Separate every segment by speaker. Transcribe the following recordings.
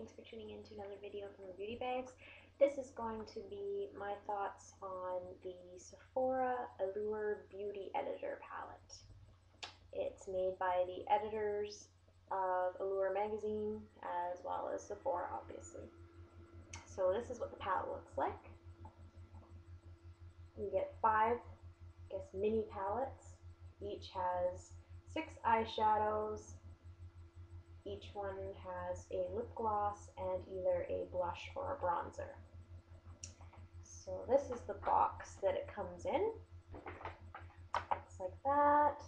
Speaker 1: thanks for tuning in to another video from the Beauty Babes. This is going to be my thoughts on the Sephora Allure Beauty Editor palette. It's made by the editors of Allure magazine as well as Sephora, obviously. So this is what the palette looks like. You get 5, mini palettes. Each has 6 eyeshadows. Each one has a lip gloss and either a blush or a bronzer. So this is the box that it comes in. Looks like that.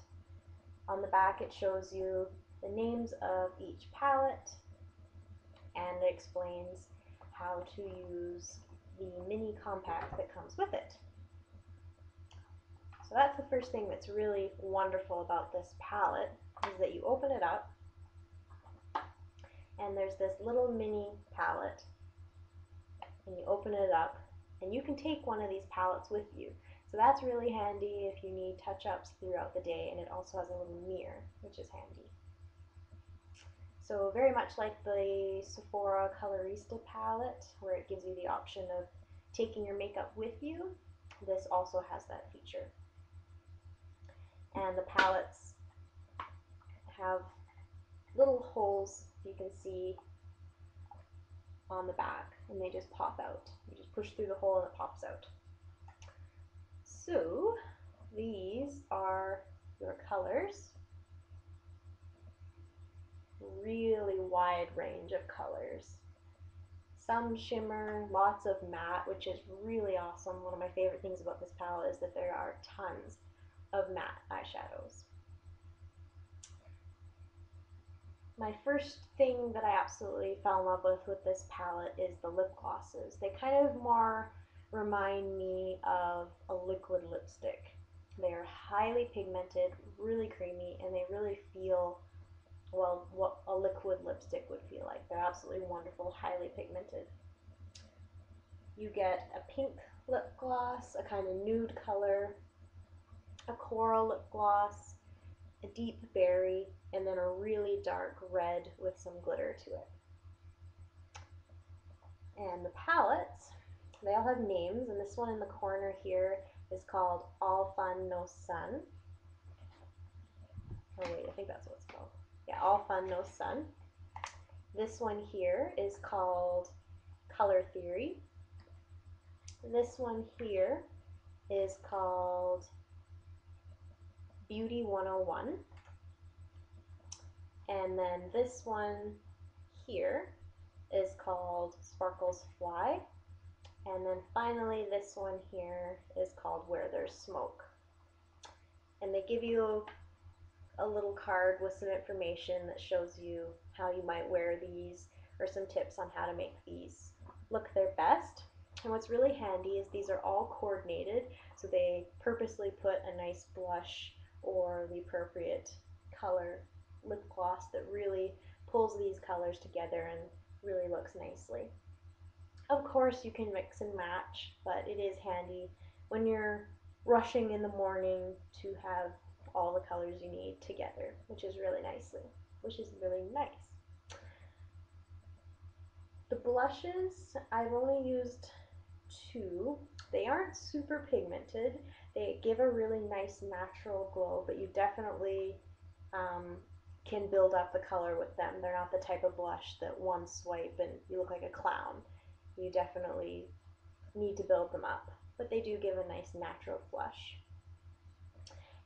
Speaker 1: On the back it shows you the names of each palette and it explains how to use the mini compact that comes with it. So that's the first thing that's really wonderful about this palette, is that you open it up and there's this little mini palette, and you open it up and you can take one of these palettes with you. So that's really handy if you need touch-ups throughout the day, and it also has a little mirror, which is handy. So very much like the Sephora Colorista palette, where it gives you the option of taking your makeup with you, this also has that feature. And the palettes have little holes you can see on the back, and they just pop out. You just push through the hole and it pops out. So these are your colors. Really wide range of colors. Some shimmer, lots of matte, which is really awesome. One of my favorite things about this palette is that there are tons of matte eyeshadows. My first thing that I absolutely fell in love with this palette is the lip glosses. They kind of more remind me of a liquid lipstick. They are highly pigmented, really creamy, and they really feel, well, what a liquid lipstick would feel like. They're absolutely wonderful, highly pigmented. You get a pink lip gloss, a kind of nude color, a coral lip gloss, a deep berry, and then a really dark red with some glitter to it. And the palettes, they all have names, and this one in the corner here is called All Fun No Sun. Oh wait, I think that's what it's called. Yeah, All Fun No Sun. This one here is called Color Theory. This one here is called Beauty 101. And then this one here is called Sparkles Fly. And then finally this one here is called Where There's Smoke. And they give you a little card with some information that shows you how you might wear these, or some tips on how to make these look their best. And what's really handy is these are all coordinated, so they purposely put a nice blush or the appropriate color lip gloss that really pulls these colors together and really looks nicely. Of course you can mix and match, but it is handy when you're rushing in the morning to have all the colors you need together, which is really nice. The blushes, I've only used 2. They aren't super pigmented. They give a really nice natural glow, but you definitely can build up the color with them. They're not the type of blush that one swipe and you look like a clown. You definitely need to build them up, but they do give a nice natural flush.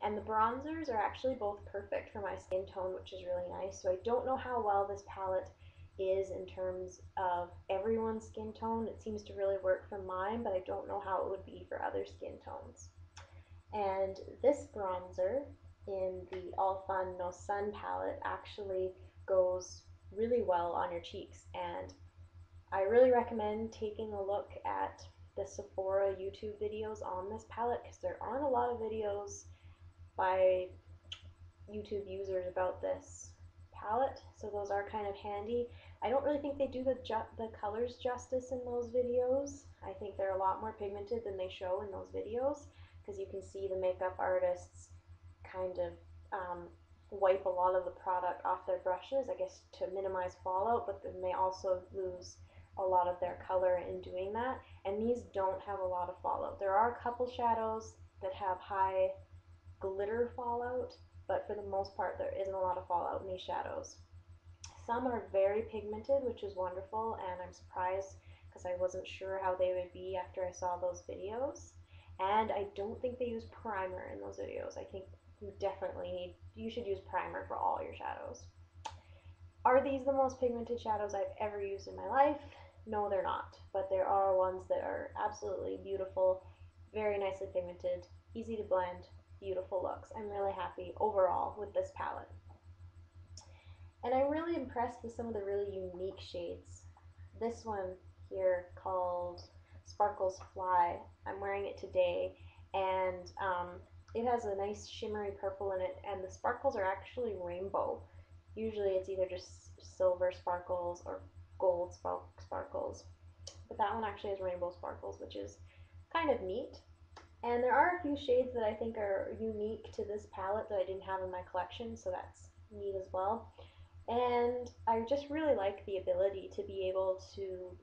Speaker 1: And the bronzers are actually both perfect for my skin tone, which is really nice. So I don't know how well this palette is in terms of everyone's skin tone. It seems to really work for mine, but I don't know how it would be for other skin tones. And this bronzer in the All Fun No Sun palette actually goes really well on your cheeks, and I really recommend taking a look at the Sephora YouTube videos on this palette, because there aren't a lot of videos by YouTube users about this palette, so those are kind of handy. I don't really think they do the colors justice in those videos. I think they're a lot more pigmented than they show in those videos, because you can see the makeup artists kind of wipe a lot of the product off their brushes, I guess to minimize fallout, but then they also lose a lot of their color in doing that. And these don't have a lot of fallout. There are a couple shadows that have high glitter fallout, but for the most part, there isn't a lot of fallout in these shadows. Some are very pigmented, which is wonderful, and I'm surprised because I wasn't sure how they would be after I saw those videos. And I don't think they use primer in those videos. I think you should use primer for all your shadows. Are these the most pigmented shadows I've ever used in my life? No, they're not, but there are ones that are absolutely beautiful, very nicely pigmented, easy to blend, beautiful looks. I'm really happy overall with this palette. And I'm really impressed with some of the really unique shades. This one here called Sparkles Fly, I'm wearing it today, and it has a nice shimmery purple in it, and the sparkles are actually rainbow. Usually it's either just silver sparkles or gold sparkles, but that one actually has rainbow sparkles, which is kind of neat. And there are a few shades that I think are unique to this palette that I didn't have in my collection, so that's neat as well. And I just really like the ability to be able to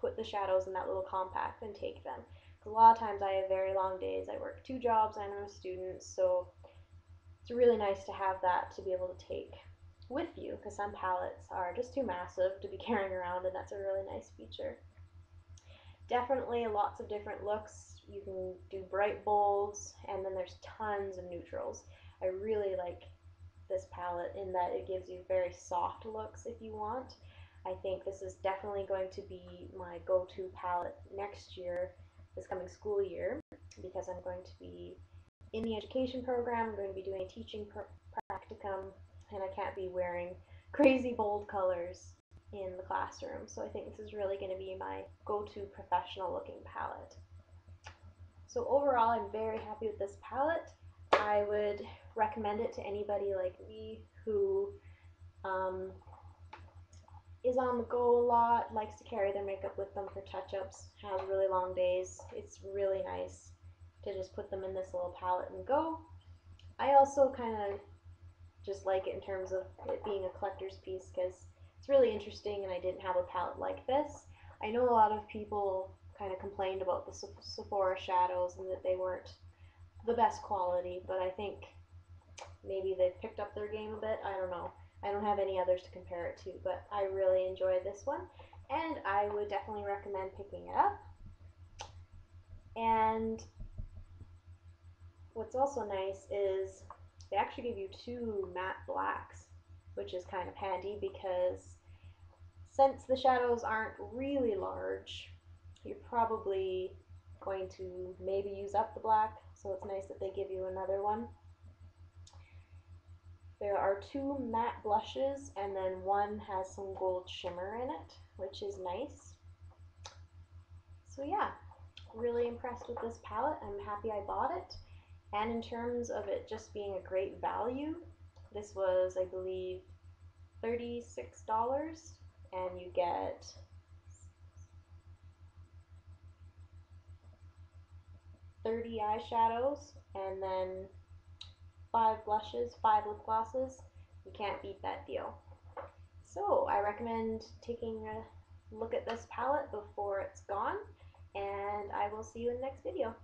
Speaker 1: put the shadows in that little compact and take them. Because a lot of times I have very long days. I work 2 jobs and I'm a student, so it's really nice to have that to be able to take with you, because some palettes are just too massive to be carrying around, and that's a really nice feature. Definitely lots of different looks. You can do bright bolds, and then there's tons of neutrals. I really like this palette in that it gives you very soft looks if you want. I think this is definitely going to be my go-to palette next year, this coming school year, because I'm going to be in the education program, I'm going to be doing a teaching practicum, and I can't be wearing crazy bold colors in the classroom. So I think this is really going to be my go-to professional looking palette. So overall, I'm very happy with this palette. I would recommend it to anybody like me who is on the go a lot, likes to carry their makeup with them for touch-ups, has really long days. It's really nice to just put them in this little palette and go. I also kind of just like it in terms of it being a collector's piece because it's really interesting, and I didn't have a palette like this. I know a lot of people kind of complained about the Sephora shadows and that they weren't the best quality, but I think maybe they've picked up their game a bit. I don't know. I don't have any others to compare it to, but I really enjoyed this one, and I would definitely recommend picking it up. And what's also nice is they actually give you 2 matte blacks, which is kind of handy because since the shadows aren't really large, you're probably going to maybe use up the black, so it's nice that they give you another one. There are 2 matte blushes, and then one has some gold shimmer in it, which is nice. So yeah, really impressed with this palette. I'm happy I bought it. And in terms of it just being a great value, this was, I believe, $36, and you get 30 eyeshadows and then 5 blushes, 5 lip glosses. You can't beat that deal. So I recommend taking a look at this palette before it's gone, and I will see you in the next video.